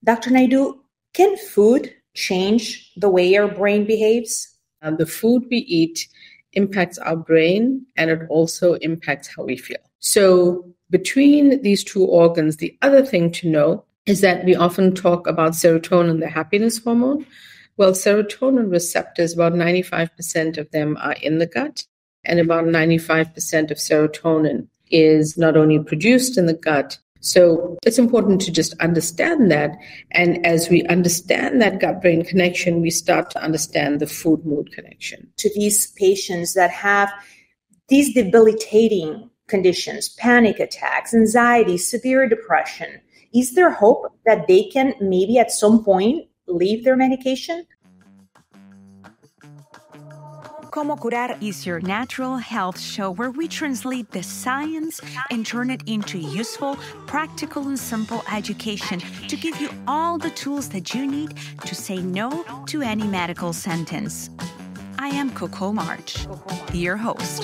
Dr. Naidoo, can food change the way our brain behaves? The food we eat impacts our brain, and it also impacts how we feel. So between these two organs, the other thing to know is that we often talk about serotonin, the happiness hormone. Well, serotonin receptors, about 95% of them are in the gut, and about 95% of serotonin is not only produced in the gut. So it's important to just understand that. And as we understand that gut-brain connection, we start to understand the food-mood connection. To these patients that have these debilitating conditions, panic attacks, anxiety, severe depression, is there hope that they can maybe at some point leave their medication? Como Curar is your natural health show where we translate the science and turn it into useful, practical, and simple education to give you all the tools that you need to say no to any medical sentence. I am Coco March, your host.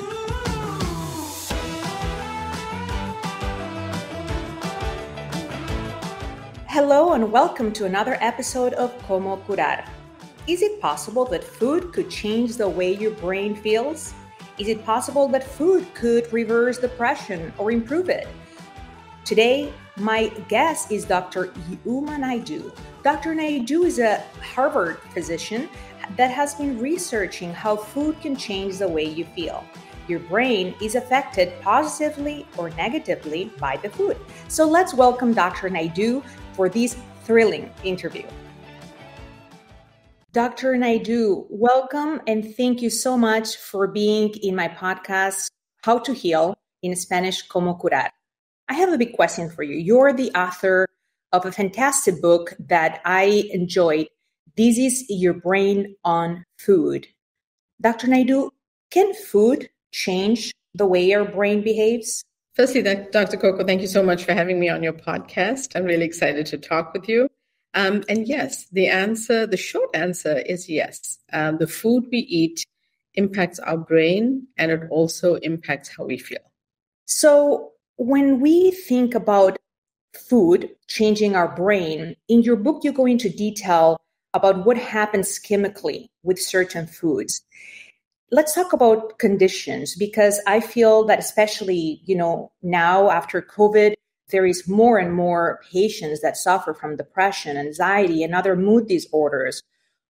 Hello and welcome to another episode of Como Curar. Is it possible that food could change the way your brain feels? Is it possible that food could reverse depression or improve it? Today, my guest is Dr. Naidoo. Dr. Naidoo is a Harvard physician that has been researching how food can change the way you feel. Your brain is affected positively or negatively by the food. So let's welcome Dr. Naidoo for this thrilling interview. Dr. Naidoo, welcome and thank you so much for being in my podcast, How to Heal, in Spanish, Como Curar. I have a big question for you. You're the author of a fantastic book that I enjoyed. This is Your Brain on Food. Dr. Naidoo, can food change the way our brain behaves? Firstly, Dr. Coco, thank you so much for having me on your podcast. I'm really excited to talk with you. And yes, the short answer is yes. The food we eat impacts our brain, and it also impacts how we feel. So when we think about food changing our brain, in your book, you go into detail about what happens chemically with certain foods. Let's talk about conditions, because I feel that especially, now after COVID, there is more and more patients that suffer from depression, anxiety, and other mood disorders.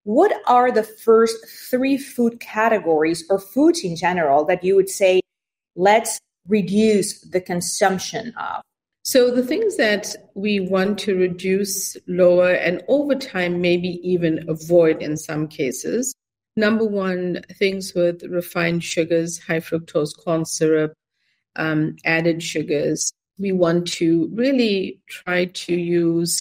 What are the first three food categories or foods in general that you would say, let's reduce the consumption of? So the things that we want to reduce, lower, and over time maybe even avoid in some cases. Number one, things with refined sugars, high fructose corn syrup, added sugars. We want to really try to use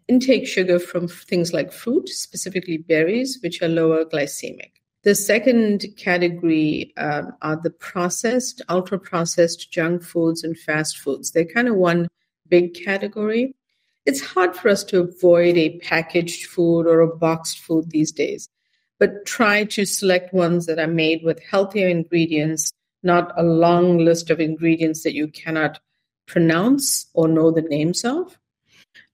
intake sugar from things like fruit, specifically berries, which are lower glycemic. The second category are the processed, ultra-processed junk foods and fast foods. They're kind of one big category. It's hard for us to avoid a packaged food or a boxed food these days, but try to select ones that are made with healthier ingredients, not a long list of ingredients that you cannot pronounce or know the names of.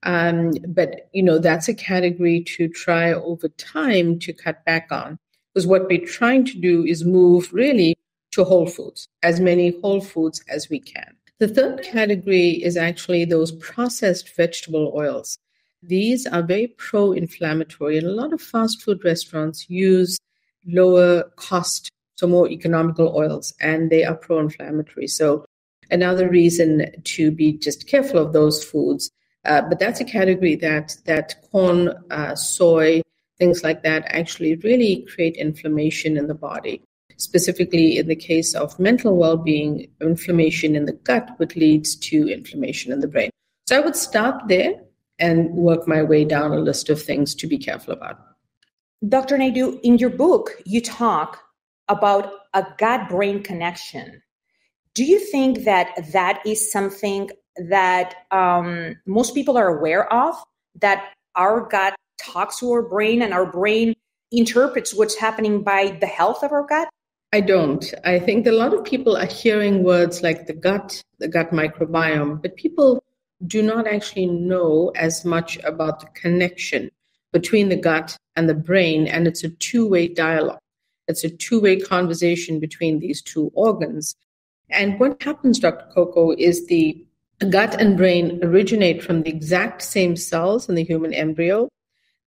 But that's a category to try over time to cut back on. Because what we're trying to do is move really to whole foods, as many whole foods as we can. The third category is actually those processed vegetable oils. These are very pro-inflammatory, and a lot of fast food restaurants use lower cost, so more economical oils, and they are pro-inflammatory. So another reason to be just careful of those foods. But that's a category that corn, soy, things like that actually really create inflammation in the body. Specifically in the case of mental well-being, inflammation in the gut, which leads to inflammation in the brain. So I would start there and work my way down a list of things to be careful about. Dr. Naidoo, in your book, you talk about a gut-brain connection. Do you think that is something that most people are aware of, that our gut talks to our brain and our brain interprets what's happening by the health of our gut? I don't. I think a lot of people are hearing words like the gut microbiome, but people do not actually know as much about the connection between the gut and the brain, and it's a two-way dialogue. It's a two-way conversation between these two organs. And what happens, Dr. Coco, is the gut and brain originate from the exact same cells in the human embryo.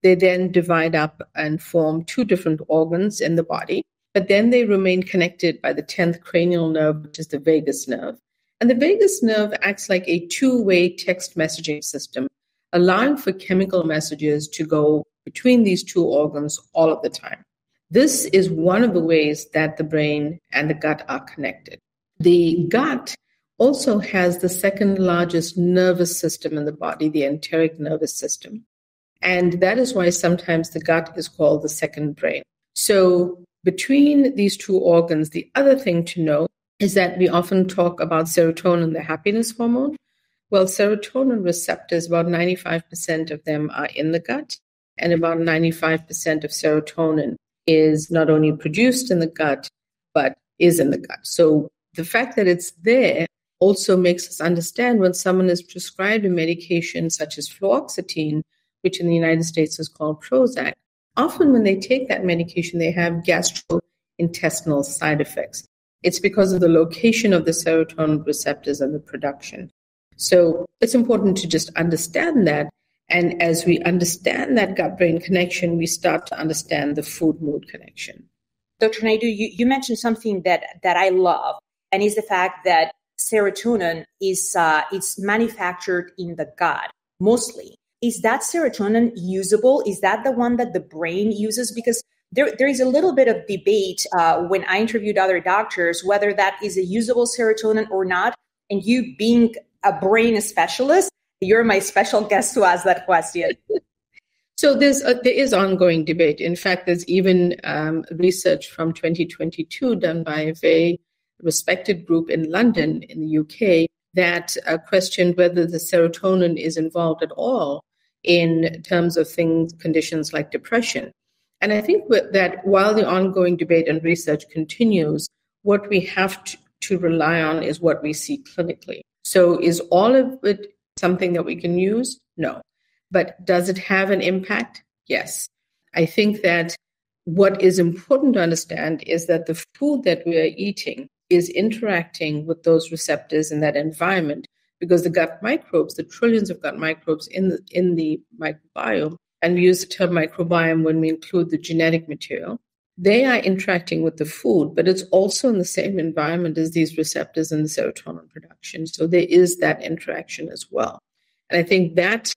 They then divide up and form two different organs in the body, but then they remain connected by the 10th cranial nerve, which is the vagus nerve. And the vagus nerve acts like a two-way text messaging system, allowing for chemical messages to go between these two organs all of the time. This is one of the ways that the brain and the gut are connected. The gut also has the second largest nervous system in the body, the enteric nervous system. And that is why sometimes the gut is called the second brain. So between these two organs, the other thing to know is that we often talk about serotonin, the happiness hormone. Well, serotonin receptors, about 95% of them are in the gut, and about 95% of serotonin is not only produced in the gut, but is in the gut. So the fact that it's there also makes us understand when someone is prescribed a medication such as fluoxetine, which in the United States is called Prozac. Often when they take that medication, they have gastrointestinal side effects. It's because of the location of the serotonin receptors and the production. So it's important to just understand that. And as we understand that gut-brain connection, we start to understand the food-mood connection. Dr. Naidoo, you mentioned something that I love, and is the fact that serotonin is it's manufactured in the gut mostly. Is that serotonin usable? Is that the one that the brain uses? Because there is a little bit of debate when I interviewed other doctors whether that is a usable serotonin or not. And you being a brain specialist, you're my special guest to ask that question. So there is ongoing debate. In fact, there's even research from 2022 done by a very respected group in London in the UK that questioned whether the serotonin is involved at all in terms of conditions like depression. And I think that while the ongoing debate and research continues, what we have to rely on is what we see clinically. So is all of it something that we can use? No. But does it have an impact? Yes. I think that what is important to understand is that the food that we are eating is interacting with those receptors in that environment, because the gut microbes, the trillions of gut microbes in the microbiome, and we use the term microbiome when we include the genetic material, they are interacting with the food, but it's also in the same environment as these receptors in the serotonin production. So there is that interaction as well. And I think that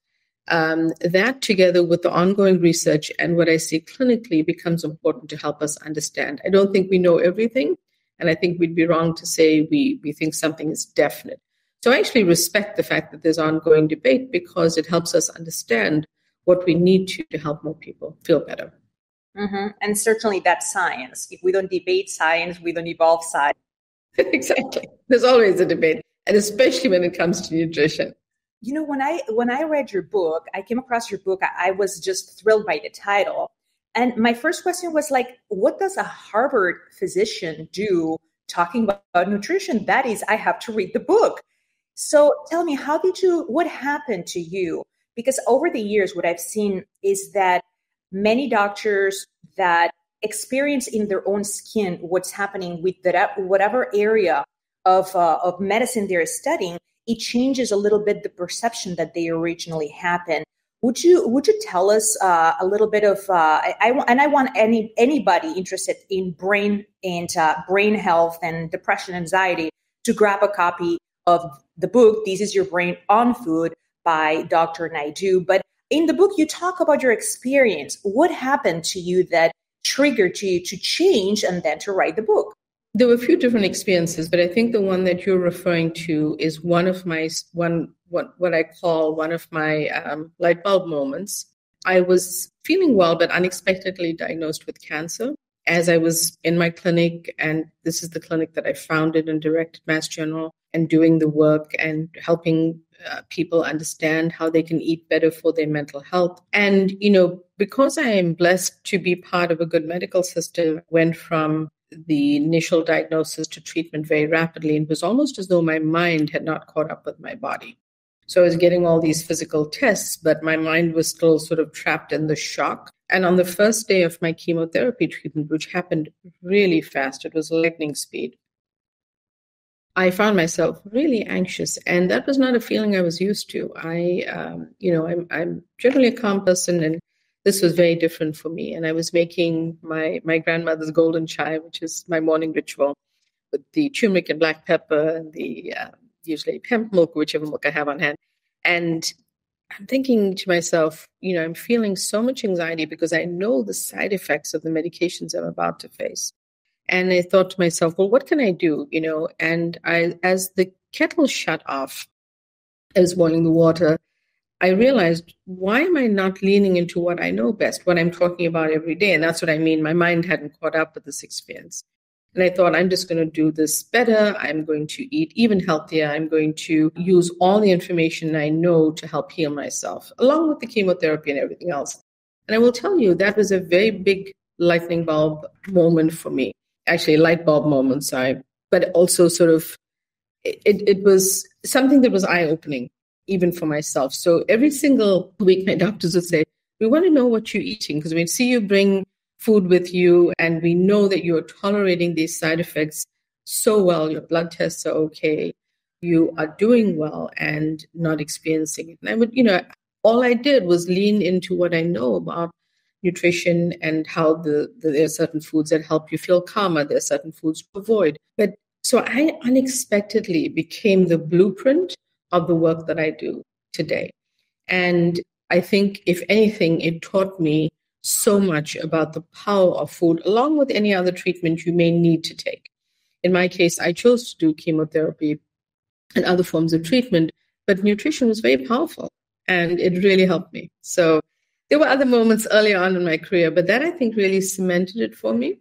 together with the ongoing research and what I see clinically becomes important to help us understand. I don't think we know everything, and I think we'd be wrong to say we think something is definite. So I actually respect the fact that there's ongoing debate because it helps us understand what we need to help more people feel better. Mm-hmm. And certainly that's science. If we don't debate science, we don't evolve science. Exactly. There's always a debate, and especially when it comes to nutrition. You know, when I read your book, I came across your book, I was just thrilled by the title. And my first question was like, what does a Harvard physician do talking about nutrition? That is, I have to read the book. So tell me, what happened to you? Because over the years, what I've seen is that many doctors that experience in their own skin what's happening with whatever area of medicine they're studying, it changes a little bit the perception that they originally happened. Would you tell us a little bit of I want anybody interested in brain and brain health and depression, anxiety to grab a copy of the book, This Is Your Brain on Food by Dr. Naidoo. But in the book, you talk about your experience. What happened to you that triggered you to change and then to write the book? There were a few different experiences, but I think the one that you're referring to is one of my what I call one of my light bulb moments. I was feeling well, but unexpectedly diagnosed with cancer as I was in my clinic, and this is the clinic that I founded and directed, Mass General, and doing the work and helping people understand how they can eat better for their mental health. And, because I am blessed to be part of a good medical system, went from the initial diagnosis to treatment very rapidly. It was almost as though my mind had not caught up with my body. So I was getting all these physical tests, but my mind was still sort of trapped in the shock. And on the first day of my chemotherapy treatment, which happened really fast, it was lightning speed, I found myself really anxious, and that was not a feeling I was used to. I'm generally a calm person, and this was very different for me. And I was making my grandmother's golden chai, which is my morning ritual, with the turmeric and black pepper and the usually hemp milk, whichever milk I have on hand. And I'm thinking to myself, I'm feeling so much anxiety because I know the side effects of the medications I'm about to face. And I thought to myself, well, what can I do? And as the kettle shut off, I was boiling the water, I realized, why am I not leaning into what I know best, what I'm talking about every day? And that's what I mean. My mind hadn't caught up with this experience. And I thought, I'm just going to do this better. I'm going to eat even healthier. I'm going to use all the information I know to help heal myself, along with the chemotherapy and everything else. And I will tell you, that was a very big lightning bulb moment for me. Actually, a light bulb moment, sorry. But also sort of, it was something that was eye-opening, even for myself. So every single week, my doctors would say, we want to know what you're eating, because we see you bring food with you, and we know that you're tolerating these side effects so well. Your blood tests are okay. You are doing well and not experiencing it. And I would, all I did was lean into what I know about nutrition and how there are certain foods that help you feel calmer. There are certain foods to avoid. But so I unexpectedly became the blueprint of the work that I do today. And I think, if anything, it taught me so much about the power of food, along with any other treatment you may need to take. In my case, I chose to do chemotherapy and other forms of treatment, but nutrition was very powerful, and it really helped me. So there were other moments early on in my career, but that, I think, really cemented it for me.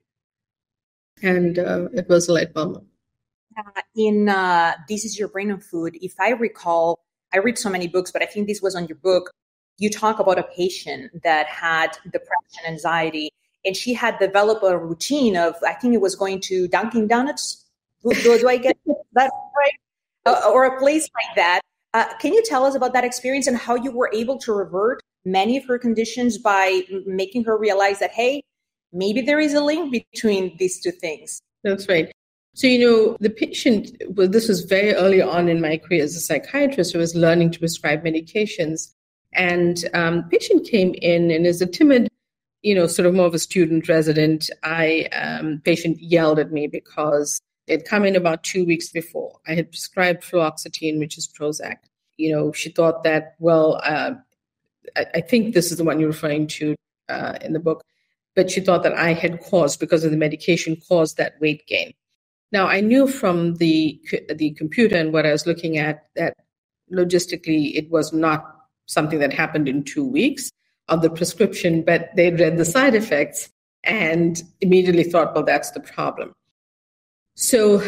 And it was a light bulb. In This Is Your Brain on Food, if I recall, I read so many books, but I think this was on your book. You talk about a patient that had depression, anxiety, and she had developed a routine of, I think it was going to Dunkin' Donuts. Do I get that right? Or a place like that. Can you tell us about that experience and how you were able to revert many of her conditions by making her realize that, hey, maybe there is a link between these two things? That's right. So, the patient, well, this was very early on in my career as a psychiatrist who was learning to prescribe medications. And patient came in, and as a timid, sort of more of a student resident, patient yelled at me because they'd come in about 2 weeks before. I had prescribed fluoxetine, which is Prozac. She thought that, well, I think this is the one you're referring to in the book, but she thought that I had because of the medication, caused that weight gain. Now, I knew from the computer and what I was looking at that logistically it was not something that happened in 2 weeks of the prescription, but they read the side effects and immediately thought, well, that's the problem. So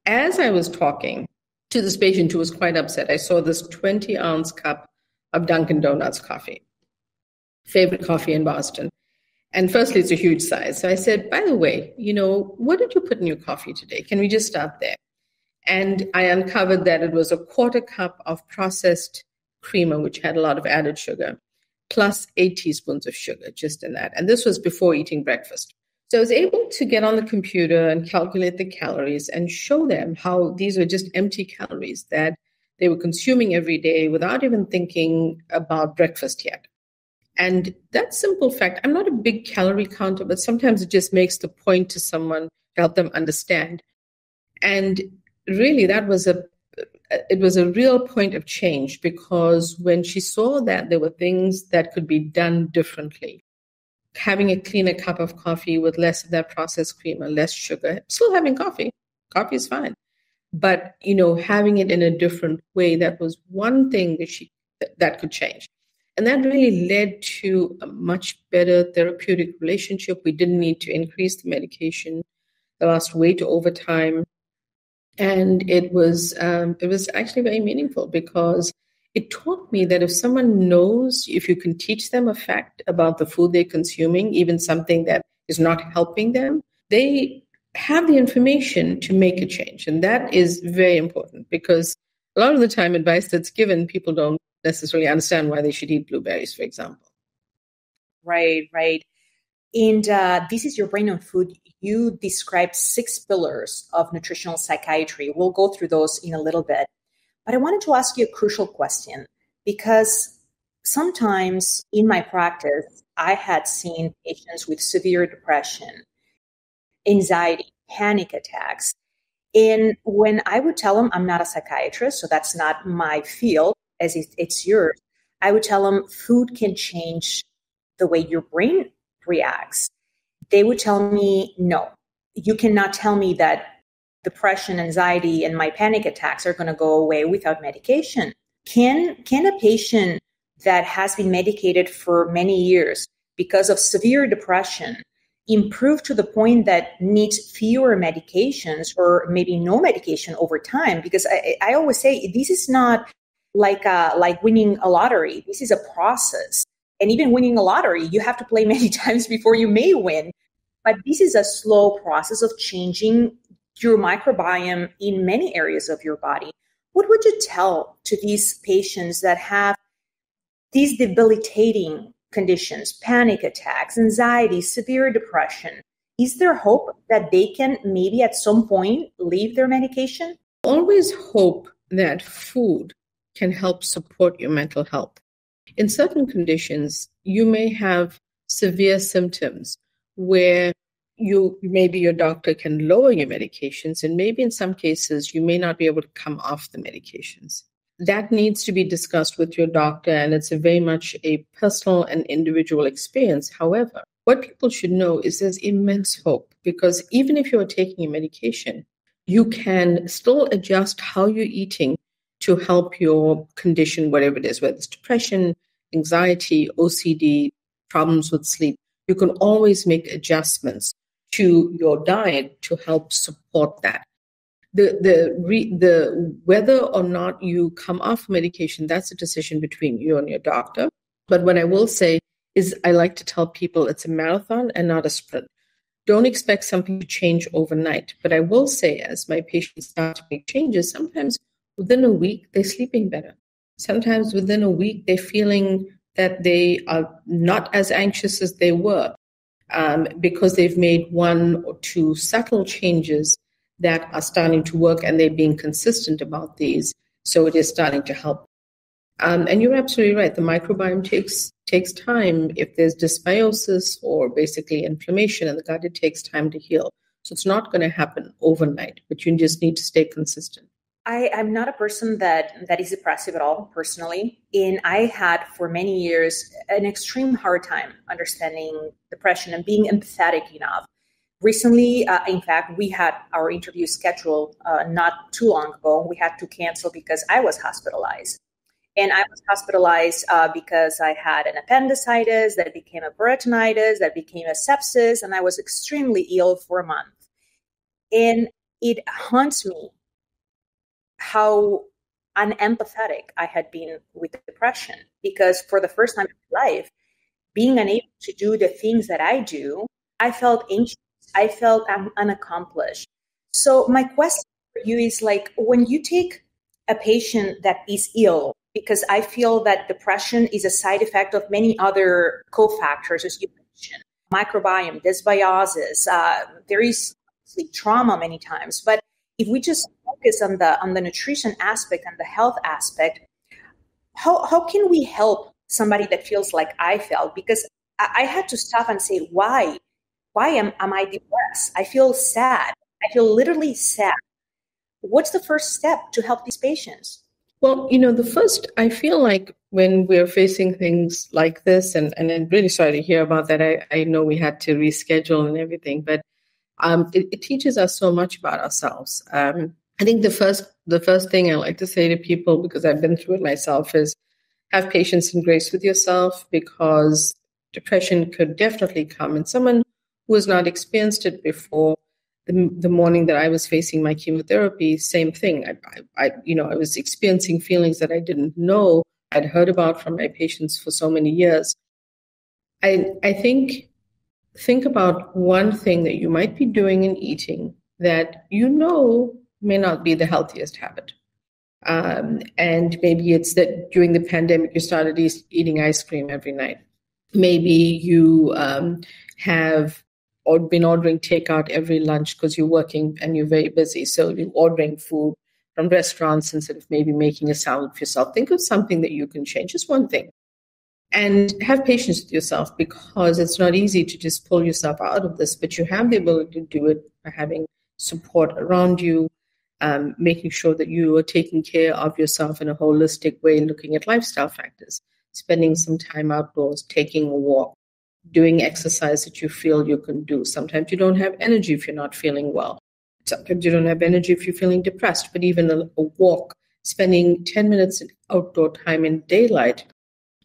as I was talking to this patient who was quite upset, I saw this 20-ounce cup of Dunkin' Donuts coffee, favorite coffee in Boston. And firstly, it's a huge size. So I said, by the way, what did you put in your coffee today? Can we just start there? And I uncovered that it was a 1/4 cup of processed creamer, which had a lot of added sugar, plus 8 teaspoons of sugar just in that. And this was before eating breakfast. So I was able to get on the computer and calculate the calories and show them how these were just empty calories that they were consuming every day without even thinking about breakfast yet. And that simple fact, I'm not a big calorie counter, but sometimes it just makes the point to someone to help them understand. And really, it was a real point of change, because when she saw that there were things that could be done differently, having a cleaner cup of coffee with less of that processed creamer, less sugar, still having coffee is fine. But, having it in a different way, that was one thing that could change. And that really led to a much better therapeutic relationship. We didn't need to increase the medication. They lost weight over time. And it was actually very meaningful, because it taught me that if someone knows, if you can teach them a fact about the food they're consuming, even something that is not helping them, they have the information to make a change. And that is very important, because a lot of the time advice that's given, people don't necessarily understand why they should eat blueberries, for example. Right, right. And this is your brain on food. You describe 6 pillars of nutritional psychiatry. We'll go through those in a little bit. But I wanted to ask you a crucial question because sometimes in my practice, I had seen patients with severe depression, anxiety, panic attacks. And when I would tell them, I'm not a psychiatrist, so that's not my field, as it's yours, I would tell them food can change the way your brain reacts. They would tell me, no, you cannot tell me that depression, anxiety, and my panic attacks are going to go away without medication. Can a patient that has been medicated for many years because of severe depression improve to the point that needs fewer medications or maybe no medication over time? Because I always say this is not like winning a lottery. This is a process. And even winning a lottery, you have to play many times before you may win. But this is a slow process of changing your microbiome in many areas of your body. What would you tell to these patients that have these debilitating conditions, panic attacks, anxiety, severe depression? Is there hope that they can maybe at some point leave their medication? Always hope that food can help support your mental health. In certain conditions, you may have severe symptoms where maybe your doctor can lower your medications, and maybe in some cases you may not be able to come off the medications. That needs to be discussed with your doctor, and it's very much a personal and individual experience. However, what people should know is there's immense hope, because even if you are taking a medication, you can still adjust how you're eating to help your condition, whatever it is, whether it's depression, anxiety, OCD, problems with sleep. You can always make adjustments to your diet to help support that. The whether or not you come off medication, that's a decision between you and your doctor. But what I will say is I like to tell people it's a marathon and not a sprint. Don't expect something to change overnight. But I will say, as my patients start to make changes, sometimes within a week, they're sleeping better. Sometimes within a week, they're feeling that they are not as anxious as they were because they've made 1 or 2 subtle changes that are starting to work, and they're being consistent about these. So it is starting to help. And you're absolutely right. The microbiome takes time. If there's dysbiosis or basically inflammation in the gut, it takes time to heal. So it's not going to happen overnight, but you just need to stay consistent. I'm not a person that is depressive at all, personally. And I had for many years an extreme hard time understanding depression and being empathetic enough. Recently, in fact, we had our interview scheduled not too long ago. We had to cancel because I was hospitalized. And I was hospitalized because I had an appendicitis that became a peritonitis, that became a sepsis, and I was extremely ill for a month. And it haunts me how unempathetic I had been with depression, because for the first time in my life, being unable to do the things that I do, I felt anxious. I felt unaccomplished. So my question for you is, like, when you take a patient that is ill, because I feel that depression is a side effect of many other cofactors, as you mentioned, microbiome, dysbiosis, there is trauma many times. But if we just focus on the nutrition aspect and the health aspect, how can we help somebody that feels like I felt? Because I had to stop and say, why am I depressed? I feel sad. I feel literally sad. What's the first step to help these patients? Well, I feel like when we're facing things like this, and I'm really sorry to hear about that. I know we had to reschedule and everything, but it teaches us so much about ourselves. I think the first thing I like to say to people, because I've been through it myself, is have patience and grace with yourself, because depression could definitely come. And someone who has not experienced it before, the morning that I was facing my chemotherapy, same thing. I was experiencing feelings that I didn't know I'd heard about from my patients for so many years. I think about one thing that you might be doing and eating that may not be the healthiest habit. And maybe it's that during the pandemic, you started eating ice cream every night. Maybe you have been ordering takeout every lunch because you're working and you're very busy. So you're ordering food from restaurants instead of maybe making a salad for yourself. Think of something that you can change, just one thing. And have patience with yourself, because it's not easy to just pull yourself out of this, but you have the ability to do it by having support around you, making sure that you are taking care of yourself in a holistic way, looking at lifestyle factors, spending some time outdoors, taking a walk, doing exercise that you feel you can do. Sometimes you don't have energy if you're not feeling well. Sometimes you don't have energy if you're feeling depressed, but even a walk, spending 10 minutes in outdoor time in daylight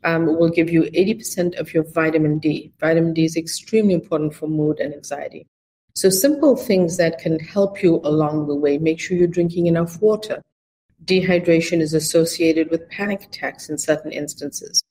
will give you 80% of your vitamin D. Vitamin D is extremely important for mood and anxiety. So simple things that can help you along the way. Make sure you're drinking enough water. Dehydration is associated with panic attacks in certain instances.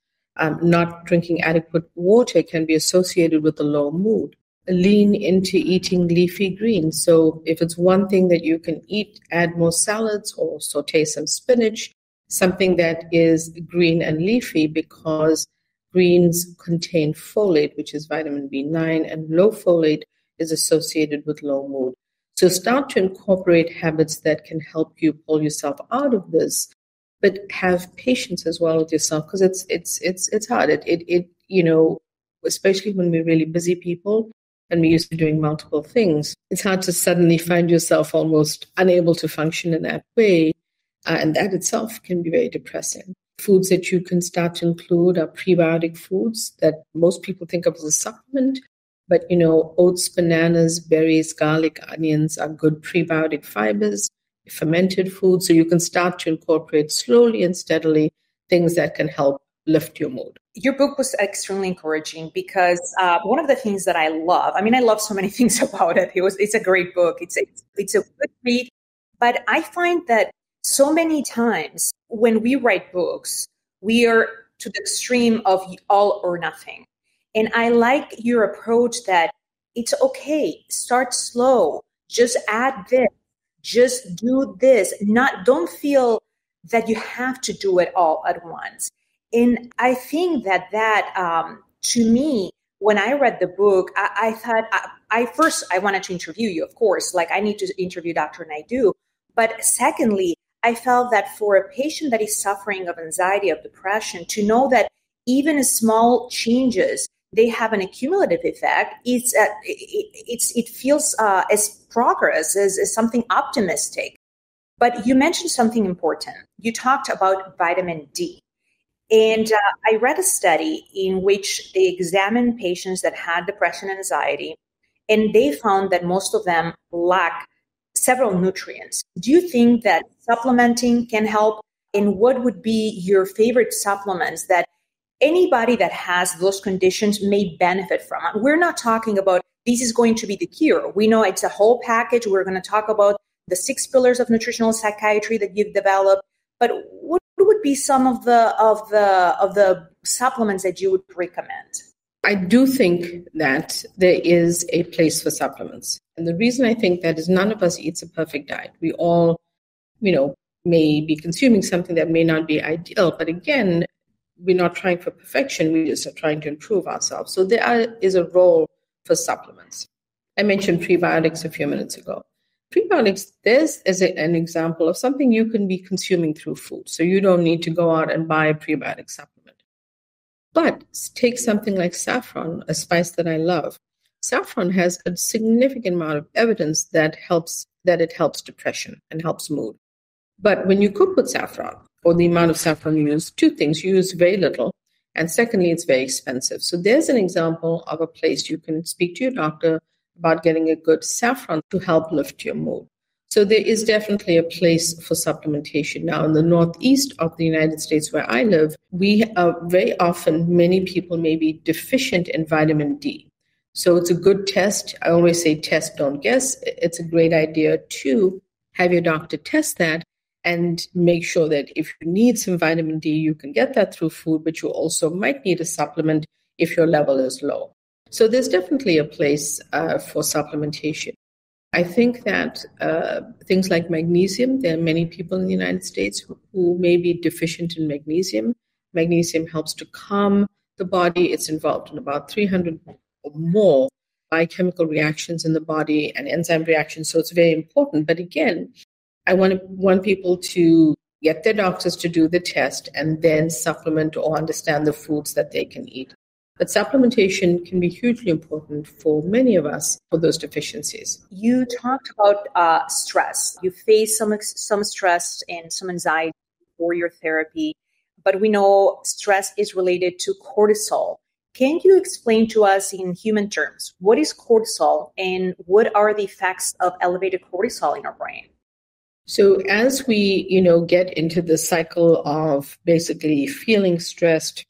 Not drinking adequate water can be associated with a low mood. Lean into eating leafy greens. So if it's one thing that you can eat, add more salads or saute some spinach, something that is green and leafy, because greens contain folate, which is vitamin B9, and low folate is associated with low mood. So start to incorporate habits that can help you pull yourself out of this, but have patience as well with yourself, because it's hard. It especially when we're really busy people and we're used to doing multiple things, it's hard to suddenly find yourself almost unable to function in that way. And that itself can be very depressing. Foods that you can start to include are prebiotic foods that most people think of as a supplement. But, oats, bananas, berries, garlic, onions are good prebiotic fibers, fermented foods. So you can start to incorporate slowly and steadily things that can help lift your mood. Your book was extremely encouraging because one of the things that I love, I love so many things about it. It's a great book. It's a good read. But I find that so many times when we write books, we are to the extreme of all or nothing. And I like your approach that it's okay, start slow, just add this, just do this. Don't feel that you have to do it all at once. And I think that to me, when I read the book, I thought, I wanted to interview you, of course, like I need to interview Dr. Naidoo. But secondly, I felt that for a patient that is suffering of anxiety, of depression, to know that even small changes, they have an accumulative effect. It feels as progress, as something optimistic. But you mentioned something important. You talked about vitamin D. And I read a study in which they examined patients that had depression and anxiety, and they found that most of them lack several nutrients. Do you think that supplementing can help? And what would be your favorite supplements that anybody that has those conditions may benefit from? We're not talking about this is going to be the cure. We know it's a whole package. We're going to talk about the 6 pillars of nutritional psychiatry that you've developed. But what would be some of the supplements that you would recommend? I do think that there is a place for supplements. And the reason I think that is none of us eats a perfect diet. We all, may be consuming something that may not be ideal. But again, we're not trying for perfection. We just are trying to improve ourselves. So there is a role for supplements. I mentioned prebiotics a few minutes ago. Prebiotics, there's an example of something you can be consuming through food. So you don't need to go out and buy a prebiotic supplement. But take something like saffron, a spice that I love. Saffron has a significant amount of evidence that it helps depression and helps mood. But when you cook with saffron, or the amount of saffron you use, 2 things. You use very little, and secondly, it's very expensive. So there's an example of a place you can speak to your doctor about getting a good saffron to help lift your mood. So there is definitely a place for supplementation. Now, in the northeast of the United States where I live, we are very often, many people may be deficient in vitamin D. So it's a good test. I always say test, don't guess. It's a great idea to have your doctor test that and make sure that if you need some vitamin D, you can get that through food, but you also might need a supplement if your level is low. So there's definitely a place for supplementation. I think that things like magnesium, there are many people in the United States who may be deficient in magnesium. Magnesium helps to calm the body. It's involved in about 300 or more biochemical reactions in the body and enzyme reactions. So it's very important. But again, I want people to get their doctors to do the test and then supplement or understand the foods that they can eat. But supplementation can be hugely important for many of us for those deficiencies. You talked about stress. You face some stress and some anxiety for your therapy, but we know stress is related to cortisol. Can you explain to us in human terms what is cortisol and what are the effects of elevated cortisol in our brain? So as we, get into the cycle of basically feeling stressed,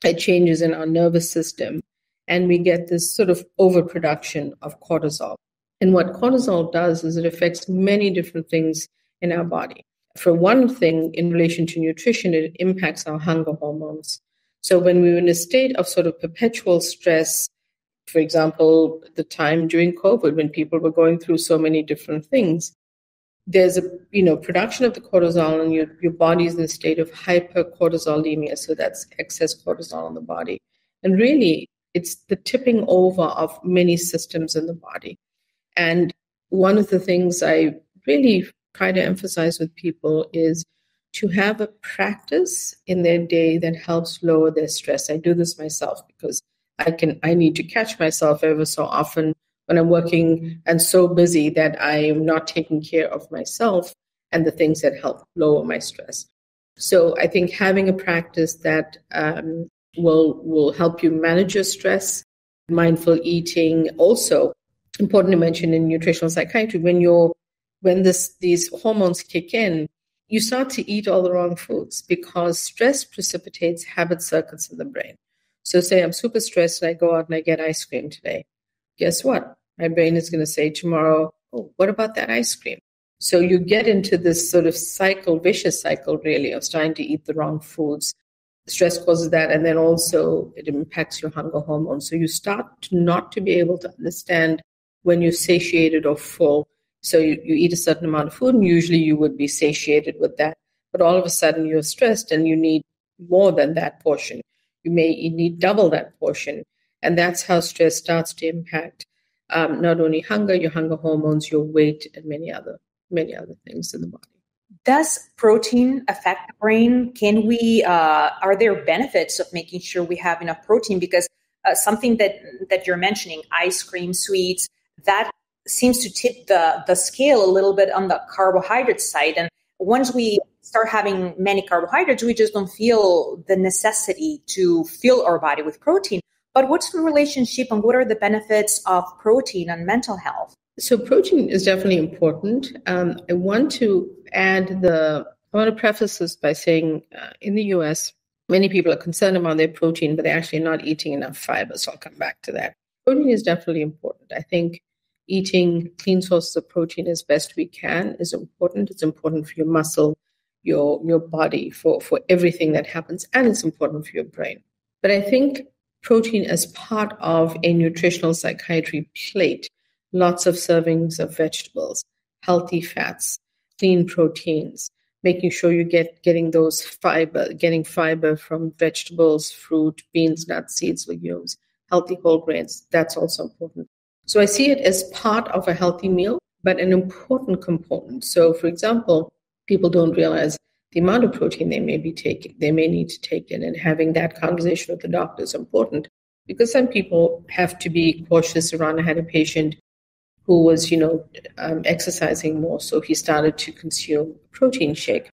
it changes in our nervous system, and we get this sort of overproduction of cortisol. And what cortisol does is it affects many different things in our body. For one thing, in relation to nutrition, it impacts our hunger hormones. So when we were in a state of sort of perpetual stress, for example, the time during COVID when people were going through so many different things, there's a production of the cortisol, and your body is in a state of hypercortisolemia, so that's excess cortisol in the body. And really, it's the tipping over of many systems in the body. And one of the things I really try to emphasize with people is to have a practice in their day that helps lower their stress. I do this myself because I need to catch myself ever so often when I'm working and so busy that I am not taking care of myself and the things that help lower my stress. So I think having a practice that will help you manage your stress, mindful eating, also important to mention in nutritional psychiatry, when these hormones kick in, you start to eat all the wrong foods because stress precipitates habit circuits in the brain. So say I'm super stressed and I go out and I get ice cream today. Guess what? My brain is going to say tomorrow, oh, what about that ice cream? So you get into this sort of vicious cycle, really, of starting to eat the wrong foods. Stress causes that, and then also it impacts your hunger hormones. So you start not to be able to understand when you're satiated or full. So you eat a certain amount of food, and usually you would be satiated with that. But all of a sudden you're stressed and you need more than that portion. You need double that portion. And that's how stress starts to impact not only hunger, your hunger hormones, your weight, and many other things in the body. Does protein affect the brain? Are there benefits of making sure we have enough protein? Because something that you're mentioning, ice cream, sweets, that seems to tip the scale a little bit on the carbohydrate side. And once we start having many carbohydrates, we just don't feel the necessity to fill our body with protein. But what's the relationship and what are the benefits of protein on mental health? So protein is definitely important. I want to preface this by saying in the US, many people are concerned about their protein, but they're actually not eating enough fiber. So I'll come back to that. Protein is definitely important. I think eating clean sources of protein as best we can is important. It's important for your muscle, your body, for everything that happens, and it's important for your brain. But I think protein as part of a nutritional psychiatry plate, lots of servings of vegetables, healthy fats, clean proteins, making sure you getting fiber from vegetables, fruit, beans, nuts, seeds, legumes, healthy whole grains. That's also important. So I see it as part of a healthy meal, but an important component. So, for example, people don't realize the amount of protein they may need to take in, and having that conversation with the doctor is important because some people have to be cautious around. I had a patient who was, exercising more, so he started to consume a protein shake.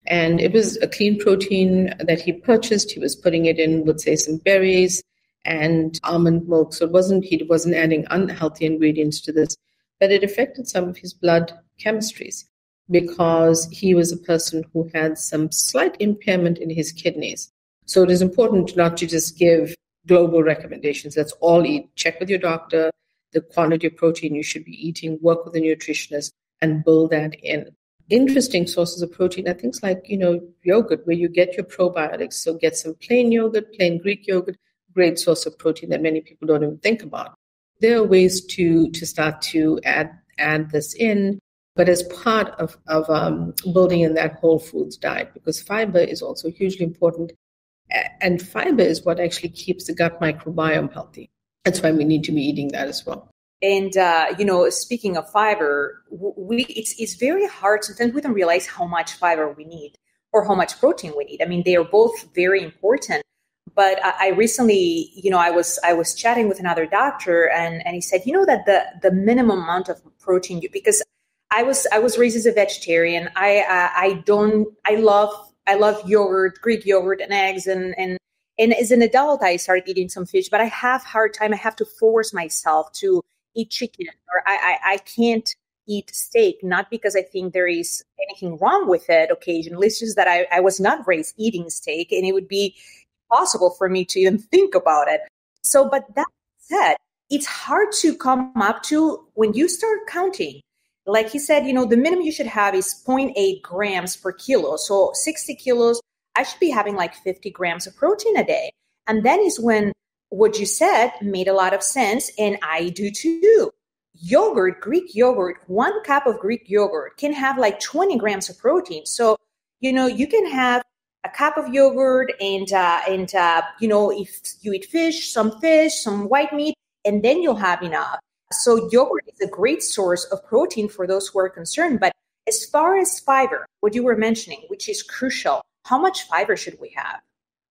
And it was a clean protein that he purchased. He was putting it in, would say, some berries and almond milk. So he wasn't adding unhealthy ingredients to this, but it affected some of his blood chemistries because he was a person who had some slight impairment in his kidneys. So it is important not to just give global recommendations. Let's all eat. Check with your doctor the quantity of protein you should be eating, work with a nutritionist, and build that in. Interesting sources of protein are things like, yogurt, where you get your probiotics. So get some plain yogurt, plain Greek yogurt, great source of protein that many people don't even think about. there are ways to start to add this in, but as part of building in that whole foods diet, because fiber is also hugely important. And fiber is what actually keeps the gut microbiome healthy. That's why we need to be eating that as well. And, speaking of fiber, it's very hard. Sometimes we don't realize how much fiber we need or how much protein we need. I mean, they are both very important. But I recently, I was chatting with another doctor, and he said, that the minimum amount of protein because I was raised as a vegetarian. I love yogurt, Greek yogurt, and eggs, and as an adult, I started eating some fish, but I have a hard time. I have to force myself to eat chicken, or I can't eat steak, not because I think there is anything wrong with it occasionally. It's just that I was not raised eating steak, and it would be possible for me to even think about it. So, but that said, it's hard to come up to when you start counting. Like he said, the minimum you should have is 0.8 grams per kilo. So 60 kilos, I should be having like 50 grams of protein a day. And then is when what you said made a lot of sense. And I do too. Yogurt, Greek yogurt, 1 cup of Greek yogurt can have like 20 grams of protein. So, you can have a cup of yogurt and if you eat fish, some white meat, and then you'll have enough. So yogurt is a great source of protein for those who are concerned. But as far as fiber, what you were mentioning, which is crucial, how much fiber should we have?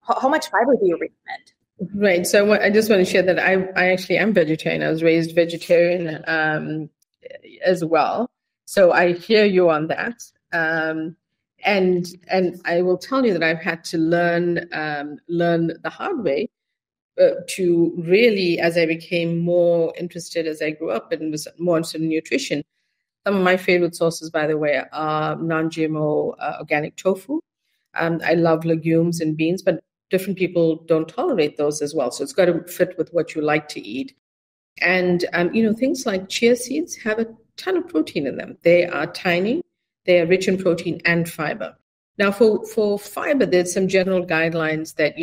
How much fiber do you recommend? Right. So I just want to share that I actually am vegetarian. I was raised vegetarian as well. So I hear you on that. And I will tell you that I've had to learn the hard way to really, as I became more interested as I grew up and was more interested in nutrition. Some of my favorite sources, by the way, are non-GMO organic tofu. I love legumes and beans, but different people don't tolerate those as well. So it's got to fit with what you like to eat. And, things like chia seeds have a ton of protein in them. They are tiny. They are rich in protein and fiber. Now, for fiber, there's some general guidelines that,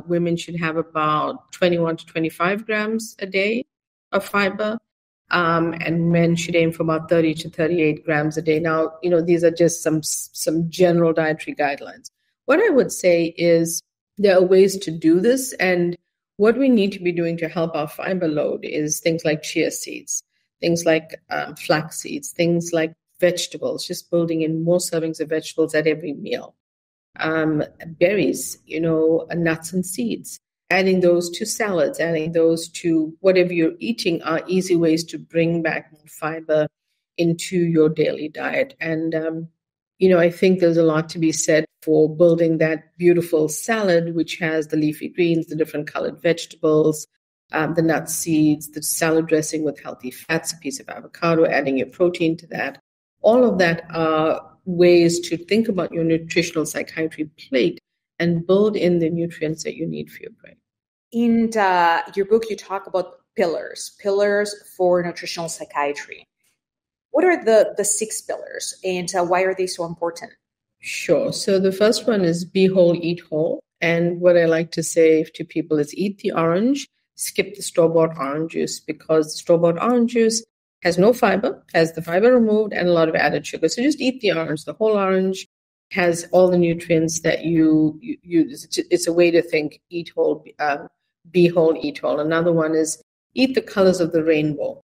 women should have about 21 to 25 grams a day of fiber, and men should aim for about 30 to 38 grams a day. Now, these are just some general dietary guidelines. What I would say is there are ways to do this, and what we need to be doing to help our fiber load is things like chia seeds, things like flax seeds, things like vegetables, just building in more servings of vegetables at every meal. Berries, nuts and seeds, adding those to salads, adding those to whatever you're eating are easy ways to bring back more fiber into your daily diet. And, I think there's a lot to be said for building that beautiful salad, which has the leafy greens, the different colored vegetables, the nut seeds, the salad dressing with healthy fats, a piece of avocado, adding your protein to that. All of that are ways to think about your nutritional psychiatry plate and build in the nutrients that you need for your brain. In your book, you talk about pillars for nutritional psychiatry. What are the 6 pillars, and why are they so important? Sure. So the first one is be whole, eat whole. And what I like to say to people is eat the orange, skip the store-bought orange juice, because store-bought orange juice has no fiber, has the fiber removed, and a lot of added sugar. So just eat the orange. The whole orange has all the nutrients that you use. It's a way to think, eat whole, be whole, eat whole. Another one is eat the colors of the rainbow.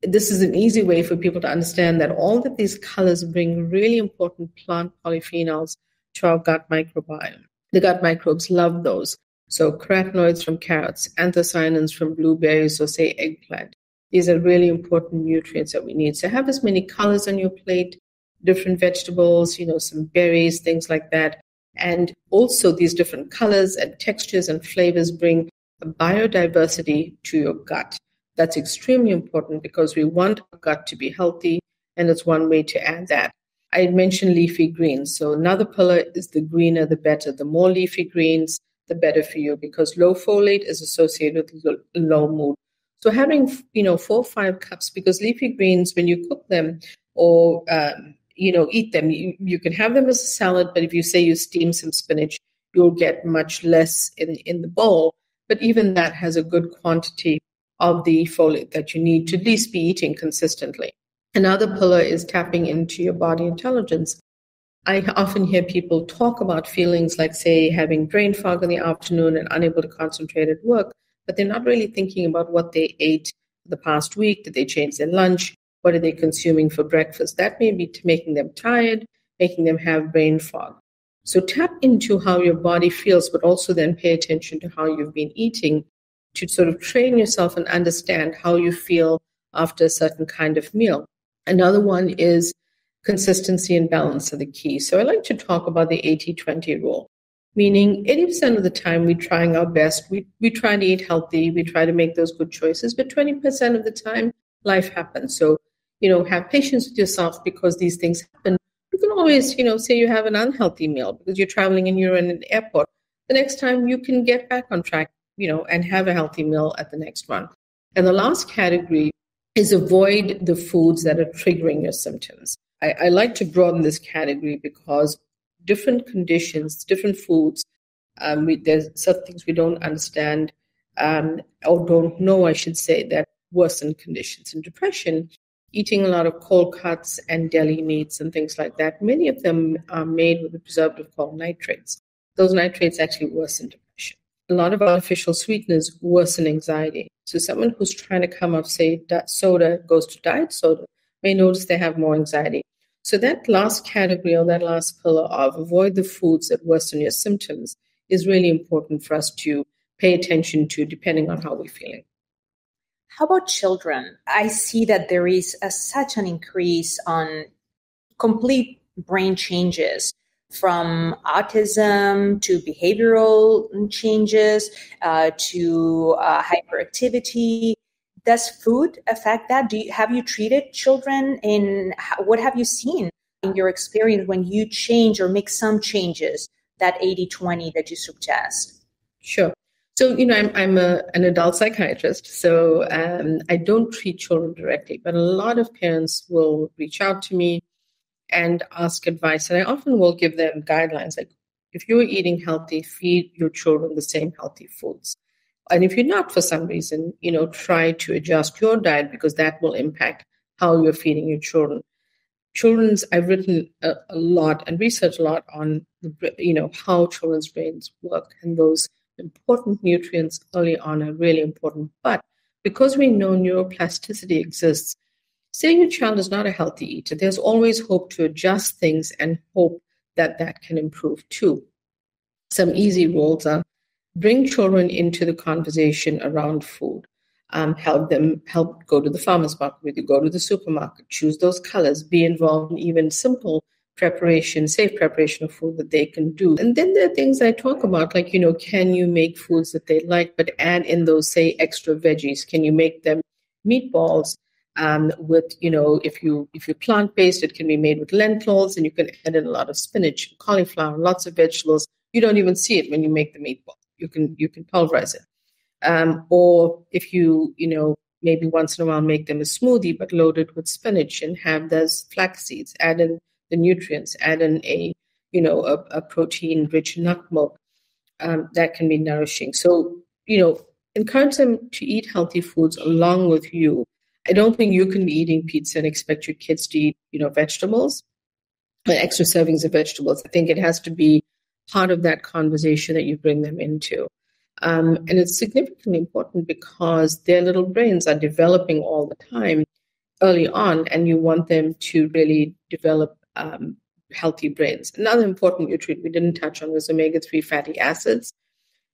This is an easy way for people to understand that all of these colors bring really important plant polyphenols to our gut microbiome. The gut microbes love those. So carotenoids from carrots, anthocyanins from blueberries, or say eggplant. These are really important nutrients that we need. So have as many colors on your plate, different vegetables, some berries, things like that. And also these different colors and textures and flavors bring a biodiversity to your gut. That's extremely important because we want our gut to be healthy, and it's one way to add that. I mentioned leafy greens. So another pillar is the greener, the better. The more leafy greens, the better for you, because low folate is associated with low mood. So having, 4 or 5 cups, because leafy greens, when you cook them or, eat them, you can have them as a salad, but if you say you steam some spinach, you'll get much less in the bowl but even that has a good quantity of the folate that you need to at least be eating consistently. Another pillar is tapping into your body intelligence. I often hear people talk about feelings like, say, having brain fog in the afternoon and unable to concentrate at work, but they're not really thinking about what they ate the past week. Did they change their lunch? What are they consuming for breakfast? That may be making them tired, making them have brain fog. So tap into how your body feels, but also then pay attention to how you've been eating to sort of train yourself and understand how you feel after a certain kind of meal. Another one is consistency and balance are the key. So I like to talk about the 80-20 rule, meaning 80% of the time we're trying our best. We try to eat healthy. We try to make those good choices. But 20% of the time, life happens. So, have patience with yourself because these things happen. You can always, say you have an unhealthy meal because you're traveling and you're in an airport. The next time you can get back on track, and have a healthy meal at the next one. And the last category is avoid the foods that are triggering your symptoms. I like to broaden this category because different conditions, different foods, there's certain things we don't understand or don't know, I should say, that worsen conditions. In depression, eating a lot of cold cuts and deli meats and things like that, many of them are made with a preservative called nitrates. Those nitrates actually worsen depression. A lot of artificial sweeteners worsen anxiety. So someone who's trying to come off, say, soda, goes to diet soda, may notice they have more anxiety. So that last category or that last pillar of avoid the foods that worsen your symptoms is really important for us to pay attention to depending on how we're feeling. How about children? I see that there is such an increase on complete brain changes from autism to behavioral changes to hyperactivity. Does food affect that? Have you treated children what have you seen in your experience when you change or make some changes, that 80-20 that you suggest? Sure. So, I'm an adult psychiatrist, so I don't treat children directly, but a lot of parents will reach out to me and ask advice. And I often will give them guidelines, like if you're eating healthy, feed your children the same healthy foods. And if you're not, for some reason, try to adjust your diet because that will impact how you're feeding your children. I've written a lot and researched a lot on, how children's brains work. And those important nutrients early on are really important. But because we know neuroplasticity exists, say your child is not a healthy eater, there's always hope to adjust things and hope that can improve too. Some easy rules are bring children into the conversation around food. Help go to the farmer's market with you, go to the supermarket, choose those colors, be involved in even simple safe preparation of food that they can do. And then there are things I talk about, like, can you make foods that they like, but add in those, say, extra veggies? Can you make them meatballs with, if you're plant-based, it can be made with lentils, and you can add in a lot of spinach, cauliflower, lots of vegetables. You don't even see it when you make the meatball. You can pulverize it. Or if you maybe once in a while make them a smoothie, but load it with spinach and have those flax seeds, add in the nutrients, add in a protein-rich nut milk. That can be nourishing. So, encourage them to eat healthy foods along with you. I don't think you can be eating pizza and expect your kids to eat, vegetables, extra servings of vegetables. I think it has to be part of that conversation that you bring them into. And it's significantly important because their little brains are developing all the time early on, and you want them to really develop healthy brains. Another important nutrient we didn't touch on was omega-3 fatty acids.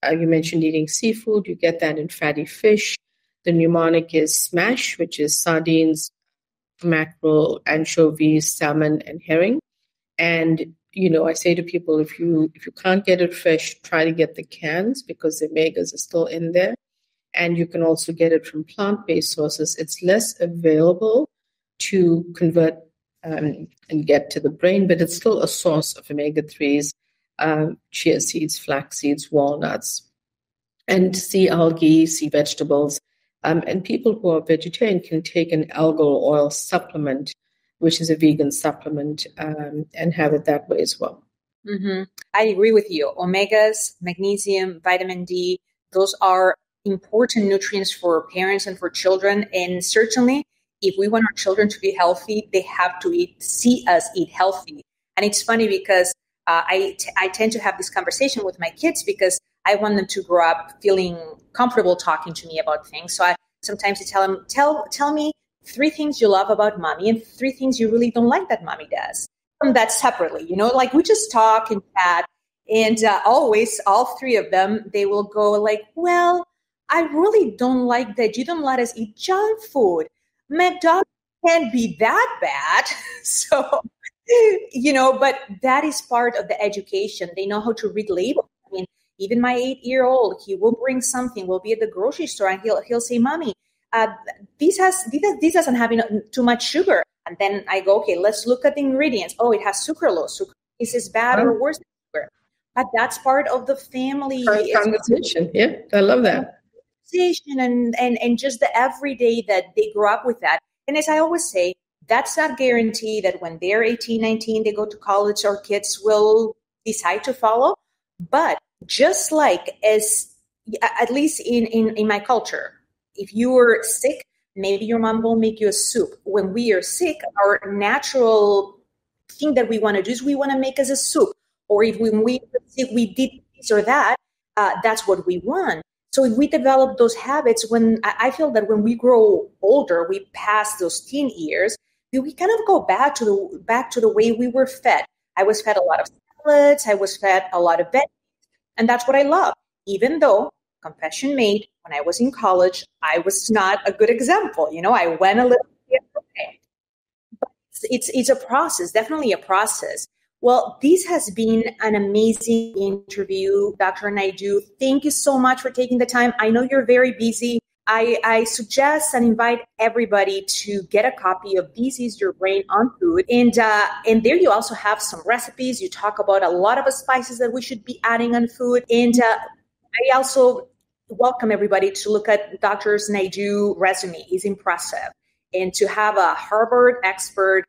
You mentioned eating seafood. You get that in fatty fish. The mnemonic is SMASH, which is sardines, mackerel, anchovies, salmon, and herring. And I say to people, if you can't get it fresh, try to get the cans because the omegas are still in there. And you can also get it from plant-based sources. It's less available to convert and get to the brain, but it's still a source of omega-3s, chia seeds, flax seeds, walnuts, and sea algae, sea vegetables. And people who are vegetarian can take an algal oil supplement, which is a vegan supplement, and have it that way as well. Mm-hmm. I agree with you. Omegas, magnesium, vitamin D, Those are important nutrients for parents and for children. And certainly, if we want our children to be healthy, they have to see us eat healthy. And it's funny because I tend to have this conversation with my kids because I want them to grow up feeling comfortable talking to me about things. So sometimes I tell them, tell me 3 things you love about mommy and 3 things you really don't like that mommy does. From that separately, like we just talk and chat. And always, all 3 of them, they will go like, well, I really don't like that you don't let us eat junk food. McDonald's can't be that bad. So, but that is part of the education. They know how to read labels. I mean, even my 8-year-old, he will bring something. We'll be at the grocery store and he'll say, Mommy, this doesn't have too much sugar. And then I go, okay, let's look at the ingredients. Oh, it has sucralose. Sucralose is bad or worse than sugar. But that's part of the family conversation. Yeah, I love that. And just the everyday that they grow up with that. And as I always say, that's not guaranteed that when they're 18, 19, they go to college, our kids will decide to follow. But just like at least in my culture, if you were sick, maybe your mom will make you a soup. When we are sick, our natural thing that we want to do is we want to make us a soup. Or when we were sick, we did this or that, that's what we want. So if we develop those habits, I feel that when we grow older, we pass those teen years, we kind of go back to the way we were fed. I was fed a lot of salads. I was fed a lot of veggies. And that's what I love. Even though, confession made, when I was in college, I was not a good example. I went a little bit away. But it's a process, definitely a process. Well, this has been an amazing interview, Dr. Naidoo. Thank you so much for taking the time. I know you're very busy. I suggest and invite everybody to get a copy of This Is Your Brain on Food. And there you also have some recipes. You talk about a lot of the spices that we should be adding on food. And I also welcome everybody to look at Dr. Naidoo's resume. It's impressive. And to have a Harvard expert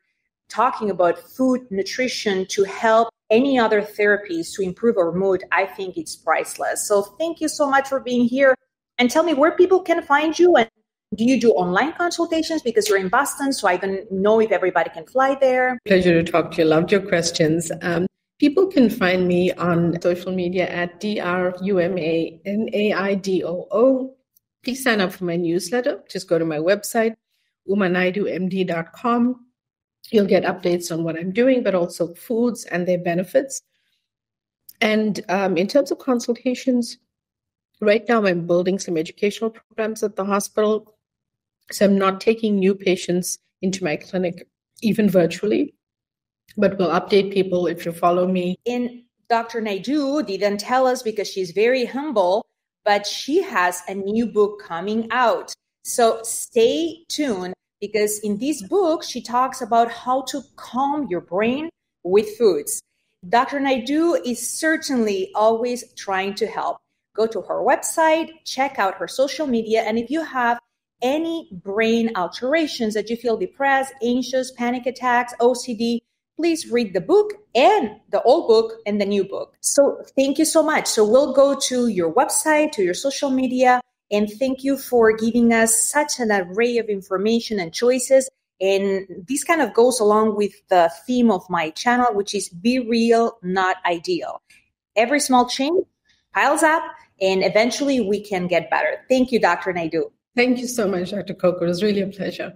talking about food, nutrition to help any other therapies to improve our mood, I think it's priceless. So thank you so much for being here. And tell me where people can find you. And do you do online consultations because you're in Boston? So I don't know if everybody can fly there. Pleasure to talk to you. Loved your questions. People can find me on social media at DRUMANAIDOO. Please sign up for my newsletter. Just go to my website, umanaidoomd.com. You'll get updates on what I'm doing, but also foods and their benefits. And in terms of consultations, right now I'm building some educational programs at the hospital. So I'm not taking new patients into my clinic, even virtually, but we'll update people if you follow me. And Dr. Naidoo didn't tell us because she's very humble, but she has a new book coming out. So stay tuned. Because in this book, she talks about how to calm your brain with foods. Dr. Naidoo is certainly always trying to help. Go to her website, check out her social media, and if you have any brain alterations that you feel depressed, anxious, panic attacks, OCD, please read the book and the old book and the new book. So thank you so much. So we'll go to your website, to your social media, and thank you for giving us such an array of information and choices. And this kind of goes along with the theme of my channel, which is be real, not ideal. Every small change piles up, and eventually we can get better. Thank you, Dr. Naidoo. Thank you so much, Dr. Coco. It was really a pleasure.